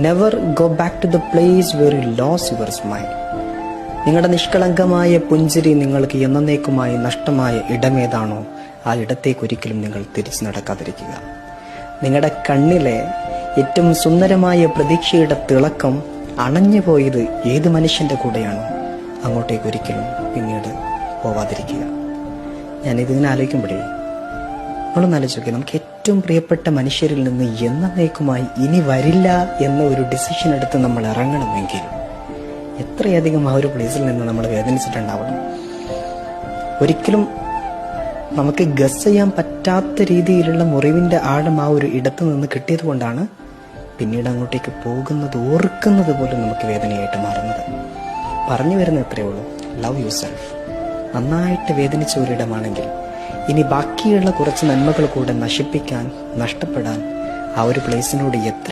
Never go back to the place where you lose your smile. നിങ്ങളുടെ നിഷ്കളങ്കമായ പുഞ്ചിരി നിങ്ങൾക്ക് എന്നേക്കുമായി നഷ്ടമായ ഇടമേതാണോ ആ ഇടത്തേക്ക് ഒരിക്കലും നിങ്ങൾ തിരിച്ചു നടക്കാതിരിക്കുക. നിങ്ങളുടെ കണ്ണിലെ ഏറ്റവും സുന്ദരമായ പ്രതീക്ഷയുടെ തിളക്കം അണഞ്ഞു പോയത് ഏത് മനുഷ്യന്റെ കൂടെയാണോ അങ്ങോട്ടേക്ക് ഒരിക്കലും പിന്നീട് പോവാതിരിക്കുക. ഞാനിതിങ്ങനെ ആലോചിക്കുമ്പോഴേ നമ്മളൊന്ന് ആലോചിക്കുക, നമുക്ക് ഏറ്റവും പ്രിയപ്പെട്ട മനുഷ്യരിൽ നിന്ന് എന്നേക്കുമായി ഇനി വരില്ല എന്ന ഒരു ഡിസിഷൻ എടുത്ത് നമ്മൾ ഇറങ്ങണമെങ്കിൽ എത്രയധികം ആ ഒരു പ്ലേസിൽ നിന്ന് നമ്മൾ വേദനിച്ചിട്ടുണ്ടാവണം. ഒരിക്കലും നമുക്ക് ഗസ് ചെയ്യാൻ പറ്റാത്ത രീതിയിലുള്ള മുറിവിന്റെ ആഴം ആ ഒരു ഇടത്ത് നിന്ന് കിട്ടിയത് കൊണ്ടാണ് പിന്നീട് അങ്ങോട്ടേക്ക് പോകുന്നത് ഓർക്കുന്നത് പോലും നമുക്ക് വേദനയായിട്ട് മാറുന്നത്. പറഞ്ഞു വരുന്നത് എത്രയേ ഉള്ളൂ, ലവ് യു സെൽഫ്. നന്നായിട്ട് വേദനിച്ച ഒരിടമാണെങ്കിൽ ഇനി ബാക്കിയുള്ള കുറച്ച് നന്മകൾ കൂടെ നശിപ്പിക്കാൻ, നഷ്ടപ്പെടാൻ ആ ഒരു പ്ലേസിനോട് എത്ര